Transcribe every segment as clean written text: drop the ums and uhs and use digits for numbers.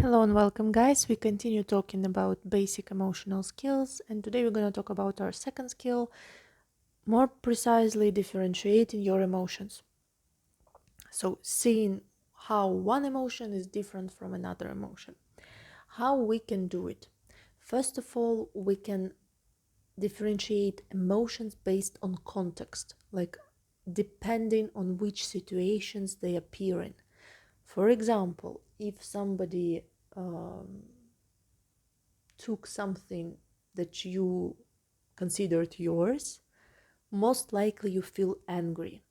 Hello and welcome, guys. We continue talking about basic emotional skills, and today we're going to talk about our second skill, more precisely differentiating your emotions. So, seeing how one emotion is different from another emotion. How we can do it? First of all, we can differentiate emotions based on context, like depending on which situations they appear in. For example, if somebody took something that you considered yours, most likely you feel angry.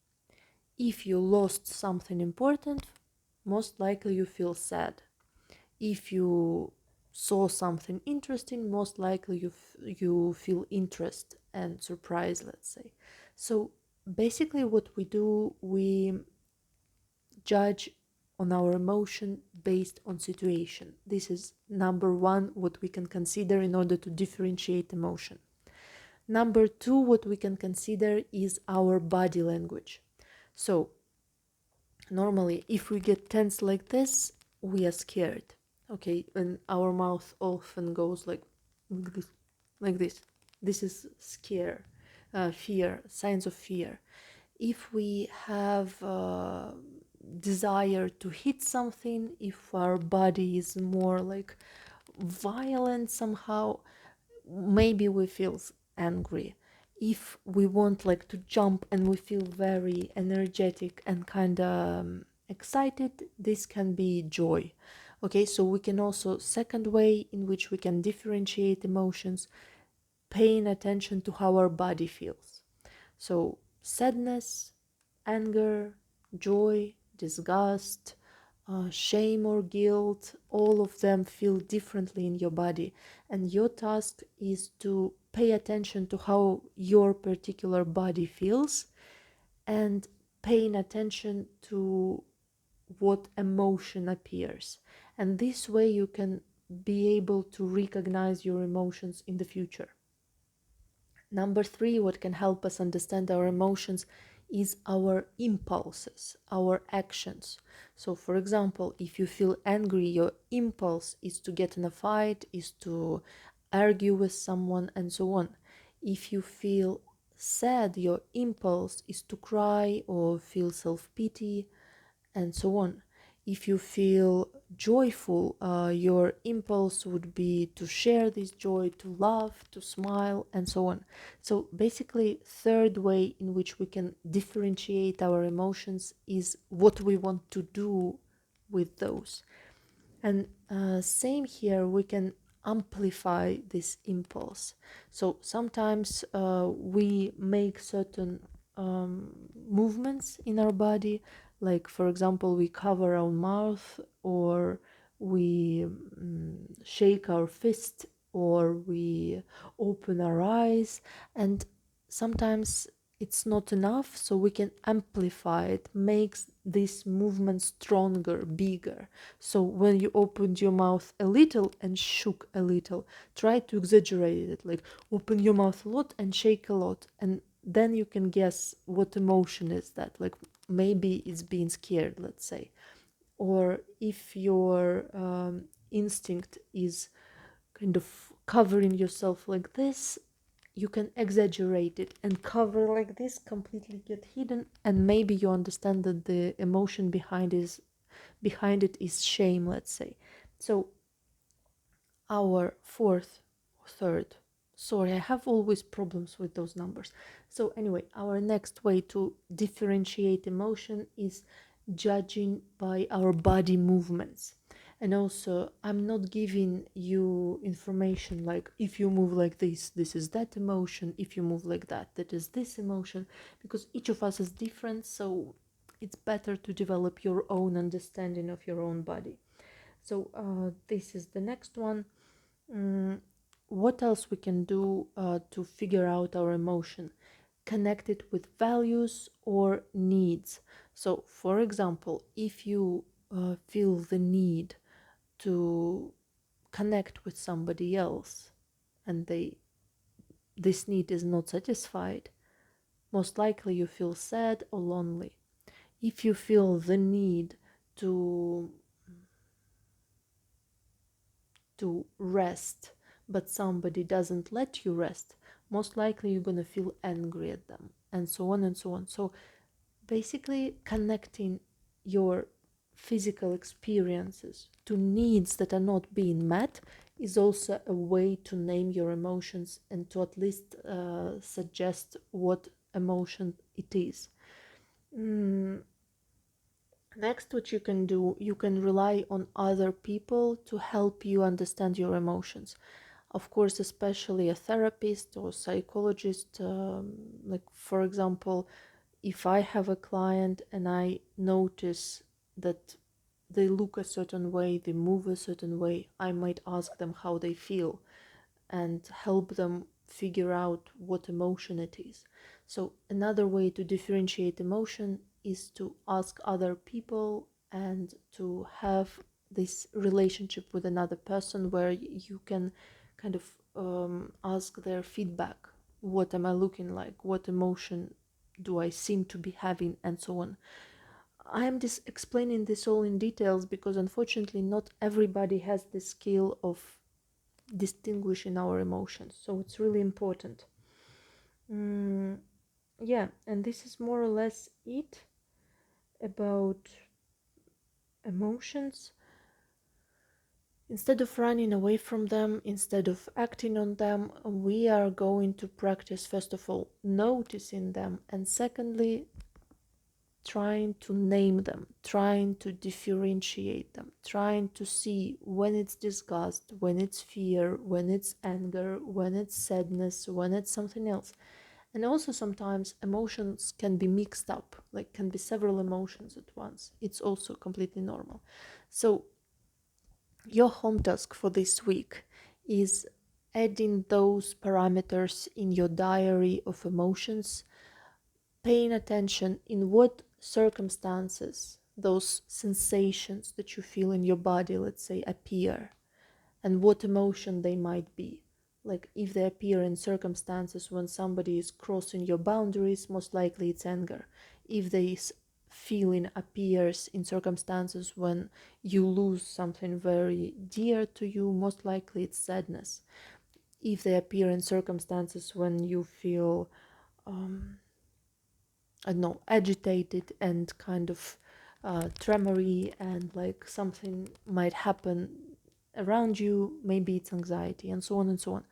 If you lost something important, most likely you feel sad. If you saw something interesting, most likely you feel interest and surprise, let's say. So basically what we do, we judge on our emotion based on situation. This is number one, what we can consider in order to differentiate emotion. Number two, what we can consider is our body language. So normally if we get tense like this, we are scared. Okay, and our mouth often goes like this. This is fear, signs of fear. If we have desire to hit something, if our body is more like violent somehow, maybe we feel angry. If we want like to jump and we feel very energetic and kind of excited, this can be joy. Okay, so we can also, second way in which we can differentiate emotions, paying attention to how our body feels. So sadness, anger, joy, disgust, shame or guilt, all of them feel differently in your body. And your task is to pay attention to how your particular body feels and paying attention to what emotion appears. And this way you can be able to recognize your emotions in the future. Number three, what can help us understand our emotions is our impulses, our actions. So, for example, if you feel angry, your impulse is to get in a fight, is to argue with someone, and so on. If you feel sad, your impulse is to cry or feel self pity, and so on. If you feel joyful, your impulse would be to share this joy, to laugh, to smile, and so on. So basically, third way in which we can differentiate our emotions is what we want to do with those. And same here, we can amplify this impulse. So sometimes we make certain movements in our body, like for example, we cover our mouth, or we shake our fist, or we open our eyes, and sometimes it's not enough, so we can amplify it, makes this movement stronger, bigger. So when you opened your mouth a little and shook a little, try to exaggerate it, like open your mouth a lot and shake a lot, and then you can guess what emotion is that. Like maybe it's being scared, let's say. Or if your instinct is kind of covering yourself like this, you can exaggerate it and cover like this, completely get hidden, and maybe you understand that the emotion behind it is shame, let's say. So our fourth, third, sorry, I have always problems with those numbers. So anyway, our next way to differentiate emotion is judging by our body movements. And also, I'm not giving you information like if you move like this is that emotion, if you move like that is this emotion, because each of us is different, so it's better to develop your own understanding of your own body. So this is the next one. Mm, what else we can do to figure out our emotion? Connect it with values or needs. So, for example, if you feel the need to connect with somebody else and this need is not satisfied, most likely you feel sad or lonely. If you feel the need to to rest, but somebody doesn't let you rest, most likely you're going to feel angry at them, and so on and so on. So basically, connecting your physical experiences to needs that are not being met is also a way to name your emotions and to at least suggest what emotion it is. Next, what you can do, you can rely on other people to help you understand your emotions. Of course, especially a therapist or psychologist. Like, for example, if I have a client and I notice that they look a certain way, they move a certain way, I might ask them how they feel and help them figure out what emotion it is. So, another way to differentiate emotion is to ask other people and to have this relationship with another person where you can kind of ask their feedback. What am I looking like? What emotion do I seem to be having? And so on. I am just explaining this all in details because unfortunately not everybody has the skill of distinguishing our emotions, so it's really important. Yeah, and this is more or less it about emotions. Instead of running away from them, instead of acting on them, we are going to practice, first of all, noticing them, and secondly, trying to name them, trying to differentiate them, trying to see when it's disgust, when it's fear, when it's anger, when it's sadness, when it's something else. And also sometimes emotions can be mixed up, like can be several emotions at once. It's also completely normal. So your home task for this week is adding those parameters in your diary of emotions, paying attention in what circumstances those sensations that you feel in your body, let's say, appear, and what emotion they might be. Like if they appear in circumstances when somebody is crossing your boundaries, most likely it's anger. If this feeling appears in circumstances when you lose something very dear to you, most likely it's sadness. If they appear in circumstances when you feel I don't know, agitated and kind of tremory, and like something might happen around you, maybe it's anxiety, and so on and so on.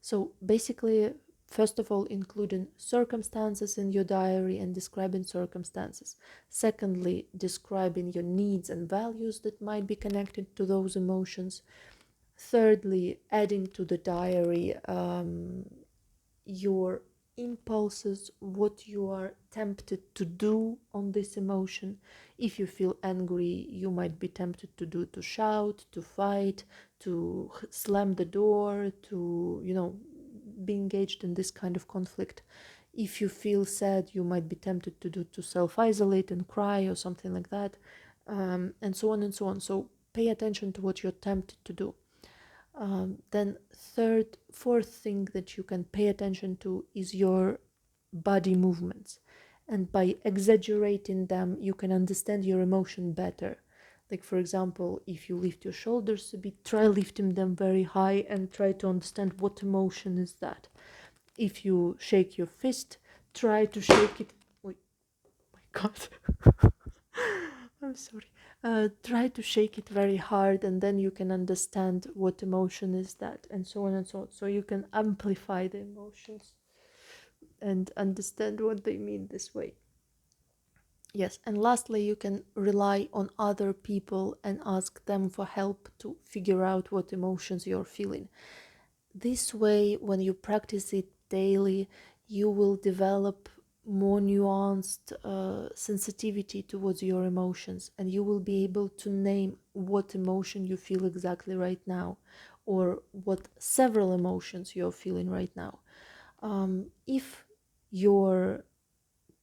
So basically, first of all, including circumstances in your diary and describing circumstances. Secondly, describing your needs and values that might be connected to those emotions. Thirdly, adding to the diary your impulses, what you are tempted to do on this emotion. If you feel angry, you might be tempted to shout, to fight, to slam the door, to, be engaged in this kind of conflict. If you feel sad, you might be tempted to self-isolate and cry or something like that, and so on and so on. So pay attention to what you're tempted to do. Then fourth thing that you can pay attention to is your body movements. And by exaggerating them, you can understand your emotion better. Like, for example, if you lift your shoulders a bit, try lifting them very high and try to understand what emotion is that. If you shake your fist, try to shake it. Wait, my God. I'm sorry. Try to shake it very hard, and then you can understand what emotion is that, and so on and so on. So you can amplify the emotions and understand what they mean this way. Yes, and lastly, you can rely on other people and ask them for help to figure out what emotions you're feeling. This way, when you practice it daily, you will develop more nuanced sensitivity towards your emotions, and you will be able to name what emotion you feel exactly right now, or what several emotions you're feeling right now. If your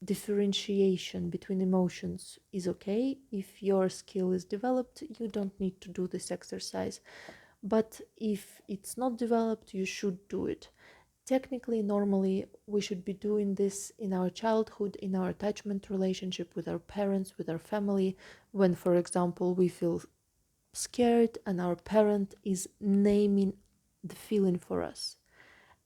differentiation between emotions is okay, if your skill is developed, you don't need to do this exercise. But if it's not developed, you should do it. Technically, normally, we should be doing this in our childhood, in our attachment relationship with our parents, with our family, when, for example, we feel scared and our parent is naming the feeling for us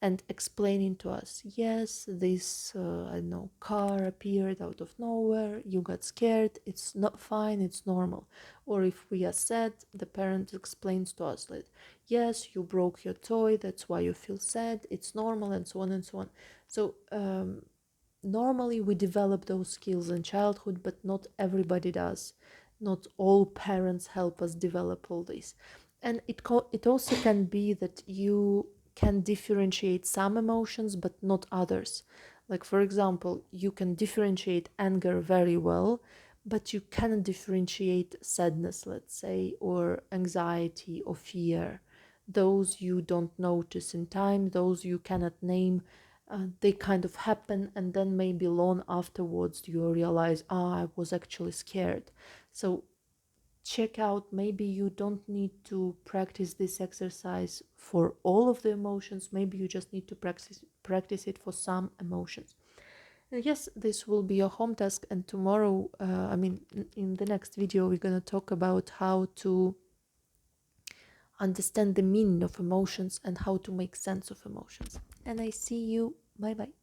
and explaining to us, yes, this I don't know, car appeared out of nowhere, you got scared, it's not fine, it's normal. Or if we are sad, the parent explains to us that, yes, you broke your toy, that's why you feel sad, it's normal, and so on and so on. So normally we develop those skills in childhood, but not everybody does. Not all parents help us develop all this. And it also can be that you can differentiate some emotions but not others. Like, for example, you can differentiate anger very well, but you cannot differentiate sadness, let's say, or anxiety or fear. Those you don't notice in time, those you cannot name. They kind of happen, and then maybe long afterwards you realize, I was actually scared. So check out, maybe you don't need to practice this exercise for all of the emotions, maybe you just need to practice it for some emotions. And yes, this will be your home task, and tomorrow, in the next video, we're going to talk about how to understand the meaning of emotions and how to make sense of emotions. And I see you. Bye bye.